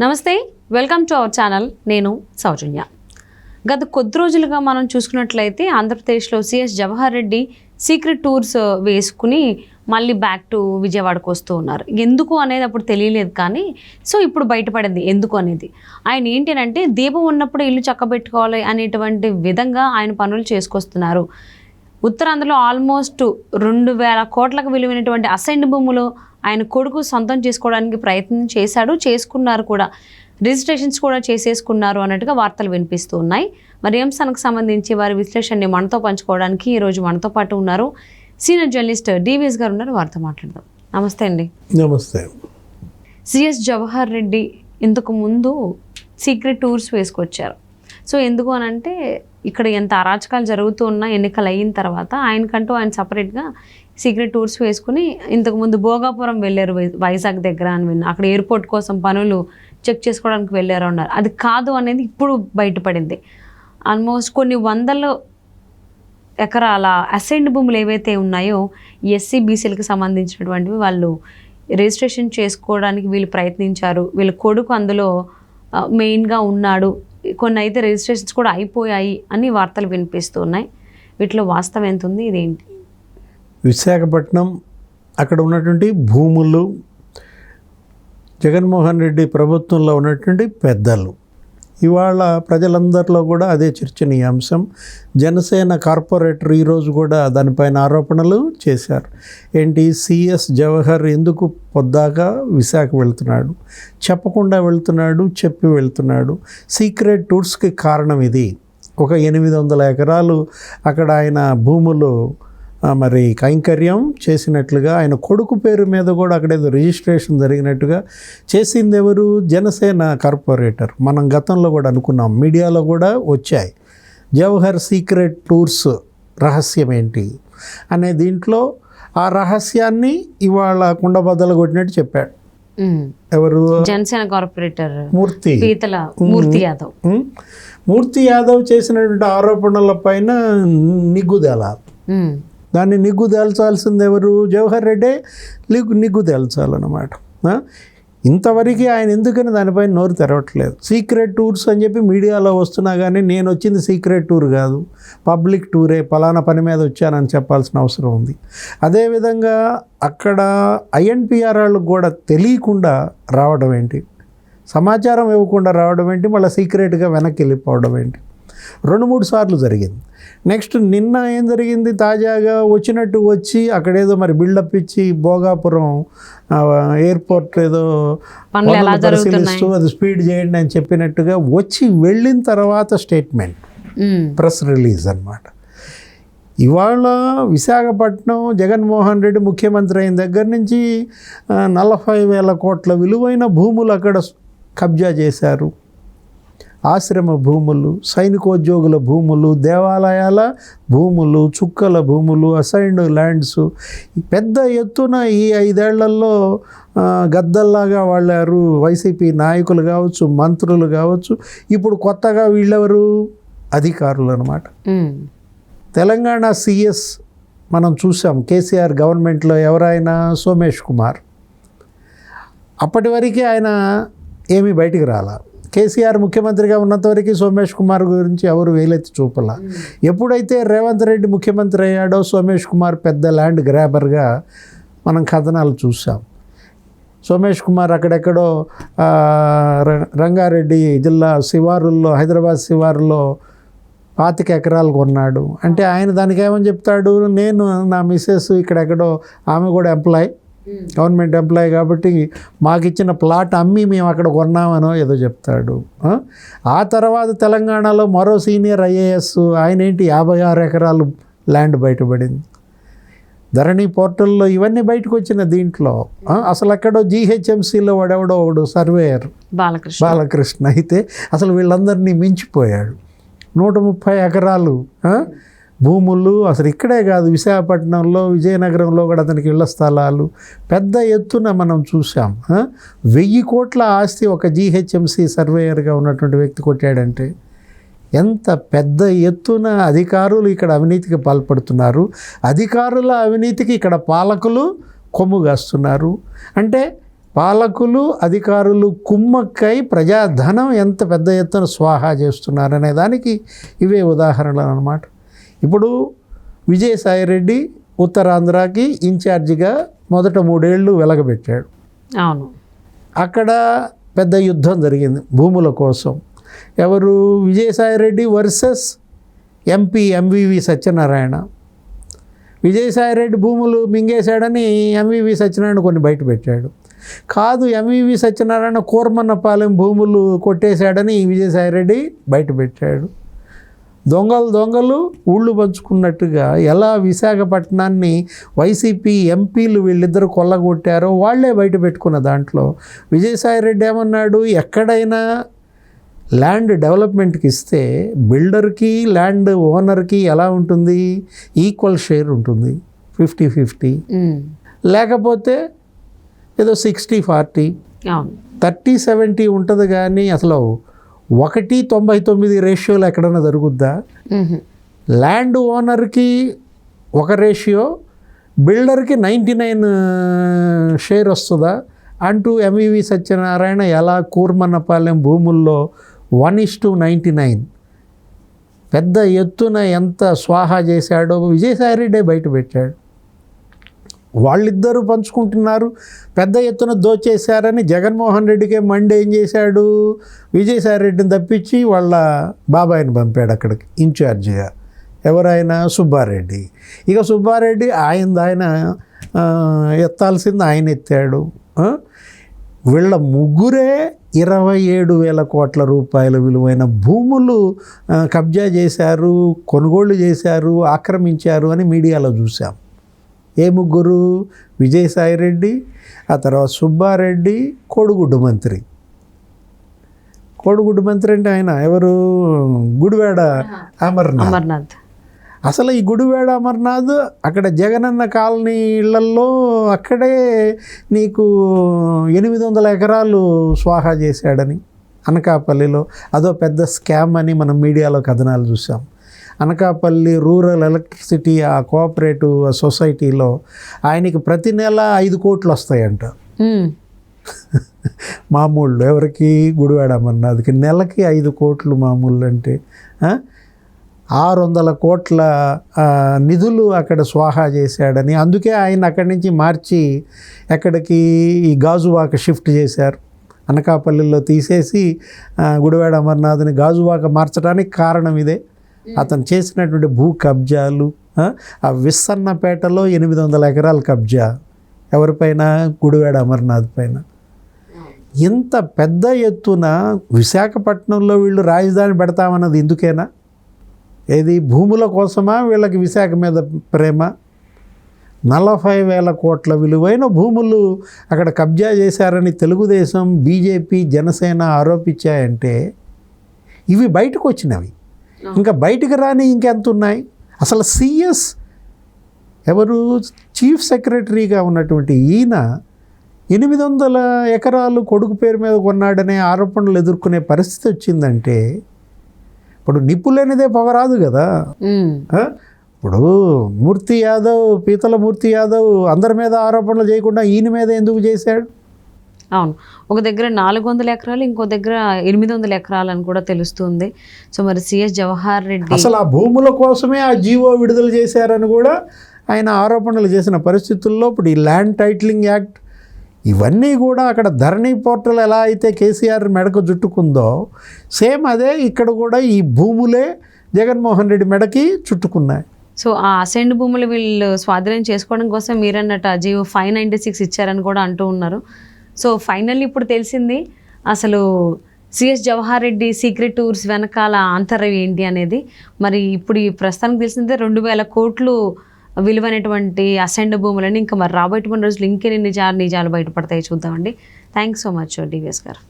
నమస్తే, welcome to our channel. నేను సౌజన్య. గత కొద్ది రోజులుగా మనం చూసుకున్నట్లయితే ఆంధ్రప్రదేశ్లో CS Jawahar Reddy secret tours వేసుకుని మళ్ళీ బ్యాక్ టు విజయవాడకు వస్తూ ఉన్నారు. ఎందుకు అనేది అప్పుడు తెలియలేదు, కానీ ఇప్పుడు బయటపడింది ఎందుకు అనేది. ఆయన ఏంటి అంటే దీపం ఉన్నప్పుడు ఇల్లు చక్కబెట్టుకోవాలి అనేటువంటి విధంగా ఆయన పనులు చేసుకొస్తున్నారు. ఉత్తరాంధ్రలో ఆల్మోస్ట్ 2,000 కోట్లకు విలువైనటువంటి అసైన్డ్ భూములు ఆయన కొడుకు సొంతం చేసుకోవడానికి ప్రయత్నం చేసుకున్నారు కూడా. రిజిస్ట్రేషన్స్ కూడా చేసేసుకున్నారు అన్నట్టుగా వార్తలు వినిపిస్తూ ఉన్నాయి. మరి అంశానికి సంబంధించి వారి విశ్లేషణని మనతో పంచుకోవడానికి ఈరోజు మనతో పాటు ఉన్నారు సీనియర్ జర్నలిస్ట్ డివిఎస్ గారు ఉన్నారు. వారితో మాట్లాడదాం. నమస్తే అండి. నమస్తే. సిఎస్ జవహర్ రెడ్డి ఇంతకు ముందు సీక్రెట్ టూర్స్ వేసుకొచ్చారు. ఎందుకు అని అంటే ఇక్కడ ఎంత అరాచకాలు జరుగుతూ ఉన్నా ఎన్నికలు అయిన తర్వాత ఆయన సపరేట్గా సీక్రెట్ టూర్స్ వేసుకుని ఇంతకుముందు భోగాపురం వెళ్ళారు, వైజాగ్ దగ్గర అని విన్నా. అక్కడ ఎయిర్పోర్ట్ కోసం పనులు చెక్ చేసుకోవడానికి వెళ్ళారు అన్నారు. అది కాదు అనేది ఇప్పుడు బయటపడింది. ఆల్మోస్ట్ కొన్ని వందల ఎకరాల అసైన్డ్ భూములు ఏవైతే ఉన్నాయో ఎస్సీ బీసీలకు సంబంధించినటువంటివి వాళ్ళు రిజిస్ట్రేషన్ చేసుకోవడానికి వీళ్ళు ప్రయత్నించారు. వీళ్ళ కొడుకు అందులో మెయిన్గా ఉన్నాడు. కొన్ని అయితే రిజిస్ట్రేషన్స్ కూడా అయిపోయాయి అని వార్తలు వినిపిస్తూ ఉన్నాయి. వీటిలో వాస్తవం ఎంత ఉంది, ఇదేంటి? విశాఖపట్నం అక్కడ ఉన్నటువంటి భూములు, జగన్మోహన్ రెడ్డి ప్రభుత్వంలో ఉన్నటువంటి పెద్దలు, ఇవాళ ప్రజలందరిలో కూడా అదే చర్చనీయాంశం. జనసేన కార్పొరేటర్ ఈరోజు కూడా దానిపైన ఆరోపణలు చేశారు. ఏంటి, సిఎస్ జవహర్ ఎందుకు పొద్దాక విశాఖ వెళ్తున్నాడు, చెప్పకుండా వెళ్తున్నాడు, చెప్పి వెళ్తున్నాడు. సీక్రెట్ టూర్స్కి కారణం ఇది. ఒక 800 ఎకరాలు అక్కడ ఆయన భూములు మరి కైంకర్యం చేసినట్లుగా, ఆయన కొడుకు పేరు మీద కూడా అక్కడ ఏదో రిజిస్ట్రేషన్ జరిగినట్టుగా చేసింది ఎవరు? జనసేన కార్పొరేటర్. మనం గతంలో కూడా అనుకున్నాం, మీడియాలో కూడా వచ్చాయి. జవహర్ సీక్రెట్ టూర్స్ రహస్యం ఏంటి అనే దీంట్లో ఆ రహస్యాన్ని ఇవాళ కుండబద్దలు కొట్టినట్టు చెప్పాడు. ఎవరు? జనసేన కార్పొరేటర్ మూర్తి యాదవ్ చేసినటువంటి ఆరోపణల పైన నిగ్గుదేలాలి. దాన్ని నిగ్గు తేల్చాల్సింది ఎవరు? జవహర్ రెడ్డి నిగ్గు తేల్చాలన్నమాట. ఇంతవరకు ఆయన ఎందుకని దానిపైన నోరు తెరవట్లేదు. సీక్రెట్ టూర్స్ అని చెప్పి మీడియాలో వస్తున్నా కానీ నేను వచ్చింది సీక్రెట్ టూర్ కాదు, పబ్లిక్ టూరే, పలానా పని మీద వచ్చానని చెప్పాల్సిన అవసరం ఉంది. అదేవిధంగా అక్కడ ఐఎన్పిఆర్ వాళ్ళకు కూడా తెలియకుండా రావడం ఏంటి, సమాచారం ఇవ్వకుండా రావడం ఏంటి, మళ్ళీ సీక్రెట్గా వెనక్కి వెళ్ళిపోవడం ఏంటి, 2-3 సార్లు జరిగింది. నెక్స్ట్ నిన్న ఏం జరిగింది, తాజాగా వచ్చినట్టు వచ్చి అక్కడేదో మరి బిల్డప్ ఇచ్చి భోగాపురం ఎయిర్పోర్ట్ ఏదో పరిశీలిస్తూ అది స్పీడ్ చేయండి అని చెప్పినట్టుగా వచ్చి వెళ్ళిన తర్వాత స్టేట్మెంట్, ప్రెస్ రిలీజ్ అన్నమాట. ఇవాళ విశాఖపట్నం జగన్మోహన్ రెడ్డి ముఖ్యమంత్రి అయిన దగ్గర నుంచి 40,000 కోట్ల విలువైన భూములు అక్కడ కబ్జా చేశారు. ఆశ్రమ భూములు, సైనికోద్యోగుల భూములు, దేవాలయాల భూములు, చుక్కల భూములు, అసైన్డ్ ల్యాండ్స్ పెద్ద ఎత్తున ఈ 5 ఏళ్లలో గద్దల్లాగా వాళ్ళారు. వైసీపీ నాయకులు కావచ్చు, మంత్రులు కావచ్చు. ఇప్పుడు కొత్తగా వీళ్ళెవరు? అధికారులు అన్నమాట. తెలంగాణ సిఎస్ మనం చూసాం, కేసీఆర్ గవర్నమెంట్లో ఎవరైనా సోమేష్ కుమార్. అప్పటి వరకే ఆయన ఏమీ బయటికి రాలా. కేసీఆర్ ముఖ్యమంత్రిగా ఉన్నంతవరకు సోమేష్ కుమార్ గురించి ఎవరు వేలెత్తి చూపలా. ఎప్పుడైతే రేవంత్ రెడ్డి ముఖ్యమంత్రి అయ్యాడో సోమేష్ కుమార్ పెద్ద ల్యాండ్ గ్రాబర్గా మనం కథనాలు చూసాం. సోమేష్ కుమార్ అక్కడెక్కడో రంగారెడ్డి జిల్లా శివారుల్లో, హైదరాబాద్ శివారులో 25 ఎకరాలు కొన్నాడు. అంటే ఆయన దానికి ఏమని చెప్తాడు, నేను నా మిస్సెస్ ఇక్కడెక్కడో, ఆమె కూడా ఎంప్లాయ్, గవర్నమెంట్ ఎంప్లాయీ కాబట్టి మాకు ఇచ్చిన ప్లాట్ అమ్మి మేము అక్కడ కొన్నామనో ఏదో చెప్తాడు. ఆ తర్వాత తెలంగాణలో మరో సీనియర్ ఐఏఎస్ ఆయన ఏంటి 56 ఎకరాలు ల్యాండ్ బయటపడింది. ధరణి పోర్టల్లో ఇవన్నీ బయటకు వచ్చిన దీంట్లో అసలు ఎక్కడో జీహెచ్ఎంసీలో వాడెవడో సర్వేయర్ బాలకృష్ణ అయితే అసలు వీళ్ళందరినీ మించిపోయాడు. 130 ఎకరాలు భూములు. అసలు ఇక్కడే కాదు, విశాఖపట్నంలో, విజయనగరంలో కూడా అతనికి ఇళ్ల స్థలాలు పెద్ద ఎత్తున మనం చూసాం. 1000 కోట్ల ఆస్తి ఒక జీహెచ్ఎంసీ సర్వేయర్గా ఉన్నటువంటి వ్యక్తి కొట్టాడంటే ఎంత పెద్ద ఎత్తున అధికారులు ఇక్కడ అవినీతికి పాల్పడుతున్నారు. అధికారుల అవినీతికి ఇక్కడ పాలకులు కొమ్ము కాస్తున్నారు. అంటే పాలకులు అధికారులు కుమ్మక్కై ప్రజాధనం ఎంత పెద్ద ఎత్తున స్వాహా చేస్తున్నారనే దానికి ఇవే ఉదాహరణలు అన్నమాట. ఇప్పుడు విజయసాయిరెడ్డి ఉత్తరాంధ్రకి ఇన్ఛార్జిగా మొదట 3 ఏళ్ళు వెలగబెట్టాడు. అవును. అక్కడ పెద్ద యుద్ధం జరిగింది భూముల కోసం. ఎవరు? Vijayasai Reddy versus MP MVV Satyanarayana. Vijayasai Reddy భూములు మింగేశాడని ఎంవివి సత్యనారాయణ కొన్ని బయట పెట్టాడు. కాదు, ఎంవివి సత్యనారాయణ కూర్మన్నపాలెం భూములు కొట్టేశాడని విజయసాయిరెడ్డి బయట పెట్టాడు. దొంగలు ఊళ్ళు పంచుకున్నట్టుగా ఎలా విశాఖపట్నాన్ని వైసీపీ ఎంపీలు వీళ్ళిద్దరు కొల్లగొట్టారో వాళ్ళే బయట పెట్టుకున్న దాంట్లో విజయసాయిరెడ్డి ఏమన్నాడు? ఎక్కడైనా ల్యాండ్ డెవలప్మెంట్కి ఇస్తే బిల్డర్కి ల్యాండ్ ఓనర్కి ఎలా ఉంటుంది? ఈక్వల్ షేర్ ఉంటుంది, 50-50. లేకపోతే ఏదో 60-40, 30-70 ఉంటుంది. కానీ అసలు 1:99 రేషియోలో ఎక్కడన్నా జరుగుద్దా? ల్యాండ్ ఓనర్కి 1 రేషియో, బిల్డర్కి 99 షేర్ వస్తుందా అంటూ ఎంవివి సత్యనారాయణ ఎలా కూర్మన్నపాలెం భూముల్లో 1:99 పెద్ద ఎత్తున ఎంత స్వాహా చేశాడో విజయసాయిరెడ్డి బయట పెట్టాడు. వాళ్ళిద్దరూ పంచుకుంటున్నారు, పెద్ద ఎత్తున దోచేశారని జగన్మోహన్ రెడ్డికే మండి ఏం చేశాడు? విజయసాయిరెడ్డిని తప్పించి వాళ్ళ బాబాయిని పంపాడు అక్కడికి ఇన్ఛార్జిగా. ఎవరైనా? సుబ్బారెడ్డి. ఇక సుబ్బారెడ్డి ఆయన ఎత్తాల్సింది ఆయన ఎత్తాడు. వీళ్ళ ముగ్గురే 27,000 కోట్ల రూపాయల విలువైన భూములు కబ్జా చేశారు, కొనుగోళ్ళు చేశారు, ఆక్రమించారు అని మీడియాలో చూసాం. ఏ ముగ్గురు? విజయసాయిరెడ్డి, ఆ తర్వాత సుబ్బారెడ్డి, కోడిగుడ్డు మంత్రి. కోడిగుడ్డు మంత్రి అంటే ఆయన ఎవరు? గుడివాడ అమర్నాథ్. అసలు ఈ గుడివాడ అమర్నాథ్ అక్కడ జగనన్న కాలనీ ఇళ్లల్లో అక్కడే నీకు 800 ఎకరాలు స్వాహా చేశాడని అనకాపల్లిలో. అదో పెద్ద స్కామ్ అని మనం మీడియాలో కథనాలు చూసాం. అనకాపల్లి రూరల్ ఎలక్ట్రిసిటీ ఆ కోఆపరేటివ్ సొసైటీలో ఆయనకి ప్రతి నెల 5 కోట్లు వస్తాయంట. మామూళ్ళు ఎవరికి? గుడివాడ అమర్నాథ్కి నెలకి 5 కోట్లు మామూళ్ళు అంటే 600 కోట్ల నిధులు అక్కడ స్వాహా చేశాడని. అందుకే ఆయన అక్కడి నుంచి మార్చి ఎక్కడికి ఈ గాజువాక షిఫ్ట్ చేశారు. అనకాపల్లిలో తీసేసి గుడివాడ అమర్నాథ్ని గాజువాక మార్చడానికి కారణం ఇదే. అతను చేసినటువంటి భూ కబ్జాలు. ఆ విస్సన్నపేటలో 800 ఎకరాల కబ్జా ఎవరిపైన? గుడివాడ అమర్నాథ్ పైన. ఇంత పెద్ద ఎత్తున విశాఖపట్నంలో వీళ్ళు రాజధాని పెడతామన్నది ఎందుకేనా? ఏది భూముల కోసమా? వీళ్ళకి విశాఖ మీద ప్రేమ? 40,000 కోట్ల విలువైన భూములు అక్కడ కబ్జా చేశారని తెలుగుదేశం, బీజేపీ, జనసేన ఆరోపించాయంటే ఇవి బయటకు వచ్చినవి. ఇంకా బయటకు రాని ఇంకెంత ఉన్నాయి? అసలు సిఎస్ ఎవరు? చీఫ్ సెక్రటరీగా ఉన్నటువంటి ఈయన 800 ఎకరాలు కొడుకు పేరు మీద కొన్నాడనే ఆరోపణలు ఎదుర్కొనే పరిస్థితి వచ్చిందంటే ఇప్పుడు నిప్పులేనిదే పొగరాదు కదా. ఇప్పుడు మూర్తి యాదవ్, పీతల మూర్తి యాదవ్ అందరి మీద ఆరోపణలు చేయకుండా ఈయన మీద ఎందుకు చేశాడు? అవును, ఒక దగ్గర 400 ఎకరాలు, ఇంకో దగ్గర 800 ఎకరాలు అని కూడా తెలుస్తుంది. సో మరి సిఎస్ జవహర్ రెడ్డి అసలు ఆ భూముల కోసమే ఆ జీవో విడుదల చేశారని కూడా ఆయన ఆరోపణలు చేసిన పరిస్థితుల్లో ఇప్పుడు ఈ ల్యాండ్ టైటిలింగ్ యాక్ట్ ఇవన్నీ కూడా అక్కడ ధరణి పోర్టల్ ఎలా అయితే కేసీఆర్ మెడకు చుట్టుకుందో సేమ్ అదే ఇక్కడ కూడా ఈ భూములే జగన్మోహన్ రెడ్డి మెడకి చుట్టుకున్నాయి. సో ఆ అసైన్డ్ భూములు వీళ్ళు స్వాధీనం చేసుకోవడం కోసం మీరన్నట్టు ఆ జీవో 596 ఇచ్చారని కూడా అంటూ ఉన్నారు. సో ఫైనల్లీ ఇప్పుడు తెలిసింది అసలు CS Jawahar Reddy secret tours వెనకాల ఆంతర్యం ఏంటి అనేది. మరి ఇప్పుడు ఈ ప్రస్తుతానికి తెలిసిందే 2,000 కోట్లు విలువైనటువంటి అసైన్డ్ భూములని. ఇంకా మరి రాబోయేటువంటి రోజులు ఇంకెన్ని నిజాలు బయటపడతాయి చూద్దామండి. థ్యాంక్స్ సో మచ్ డివిఎస్ గారు.